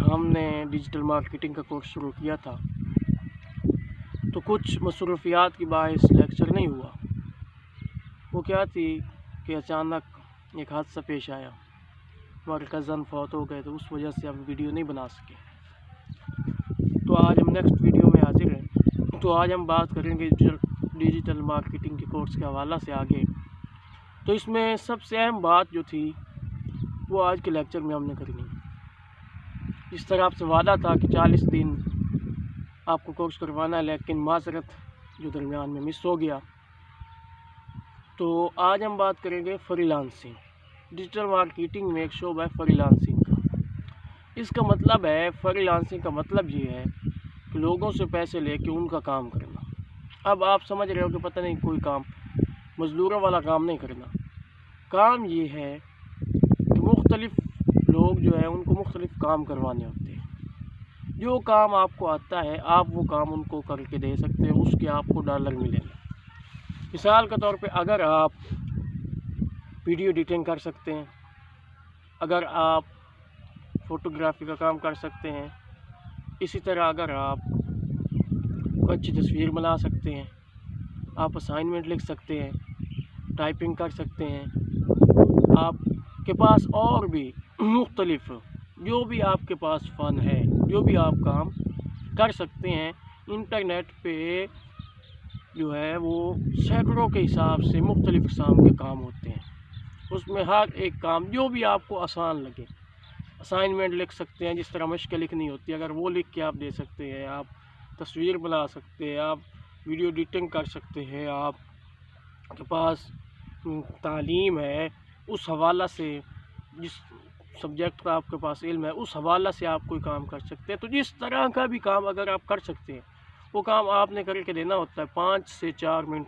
हमने digital marketing का course शुरू किया था तो कुछ मसरूफियात की बाइस लेक्चर नहीं हुआ। वो क्या थी कि अचानक एक हादसा पेश आया, हमारे कज़न फौत हो गए, तो उस वजह से हम वीडियो नहीं बना सके। तो आज हम नेक्स्ट वीडियो में हाजिर हैं। तो आज हम बात करेंगे डिजिटल मार्केटिंग के कोर्स के हवाला से आगे। तो इसमें सबसे अहम बात जो थी वो आज के लेक्चर में हमने करनी है। इस तरह आपसे वादा था कि 40 दिन आपको कोर्स करवाना है, लेकिन माजरत जो दरमियान में मिस हो गया। तो आज हम बात करेंगे फ्रीलांसिंग। डिजिटल मार्केटिंग में एक शोबा है फ्रीलांसिंग का। इसका मतलब है, फ्रीलांसिंग का मतलब ये है कि लोगों से पैसे लेके उनका काम करना। अब आप समझ रहे हो कि पता नहीं कोई काम मज़दूरों वाला काम नहीं करना। काम ये है कि मुख्तलिफ लोग जो है उनको मुख्तलिफ काम करवाने होते हैं। जो काम आपको आता है आप वो काम उनको करके दे सकते हैं, उसके आपको डॉलर मिलेंगे। मिसाल के तौर पे अगर आप वीडियो एडिटिंग कर सकते हैं, अगर आप फ़ोटोग्राफी का काम कर सकते हैं, इसी तरह अगर आप अच्छी तस्वीर बना सकते हैं, आप असाइनमेंट लिख सकते हैं, टाइपिंग कर सकते हैं, आपके पास और भी मुख्तलिफ जो भी आपके पास फ़न है, जो भी आप काम कर सकते हैं। इंटरनेट पे जो है वो सैकड़ों के हिसाब से मुख्तलिफ किस्म के काम होते हैं। उसमें हर एक काम जो भी आपको आसान लगे, असाइनमेंट लिख सकते हैं, जिस तरह मश्क लिखनी होती है, अगर वो लिख के आप दे सकते हैं। आप तस्वीर बना सकते हैं, आप वीडियो एडिटिंग कर सकते हैं, आपके पास तालीम है, उस हवाला से जिस सब्जेक्ट का आपके पास इल्म है उस हवाला से आप कोई काम कर सकते हैं। तो जिस तरह का भी काम अगर आप कर सकते हैं वो काम आपने करके देना होता है। 5 से 4 मिनट,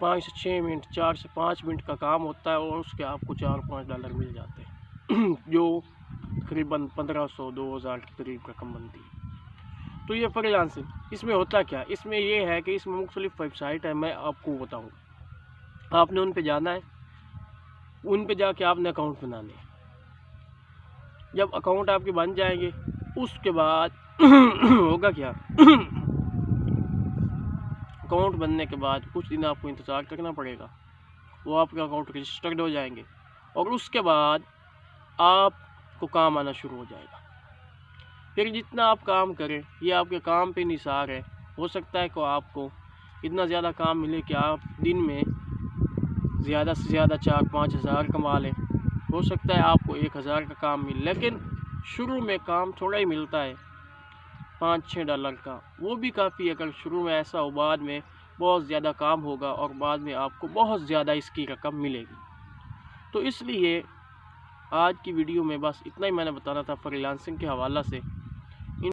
5 से 6 मिनट, 4 से 5 मिनट का काम होता है और उसके आपको 4-5 डॉलर मिल जाते हैं जो तकरीबन 1500-2000 के करीब रकम बनती है। तो ये फ्रीलांसिंग, इसमें होता क्या है? इसमें ये है कि इसमें मुख्तलिफ वेबसाइट है, मैं आपको बताऊँगा। आपने उन पे जाना है, उन पे जाके आपने अकाउंट बनाने हैं। जब अकाउंट आपके बन जाएंगे उसके बाद होगा क्या अकाउंट बनने के बाद कुछ दिन आपको इंतज़ार करना पड़ेगा, वो आपके अकाउंट रजिस्टर्ड हो जाएंगे और उसके बाद आपको काम आना शुरू हो जाएगा। फिर जितना आप काम करें ये आपके काम पे निसार है। हो सकता है कि आपको इतना ज़्यादा काम मिले कि आप दिन में ज़्यादा से ज़्यादा 4-5 हज़ार कमा लें। हो सकता है आपको 1000 का काम मिले, लेकिन शुरू में काम थोड़ा ही मिलता है, 5-6 डॉलर का। वो भी काफ़ी अगर शुरू में ऐसा हो, बाद में बहुत ज़्यादा काम होगा और बाद में आपको बहुत ज़्यादा इसकी रकम मिलेगी। तो इसलिए आज की वीडियो में बस इतना ही मैंने बताना था फ्रीलांसिंग के हवाला से।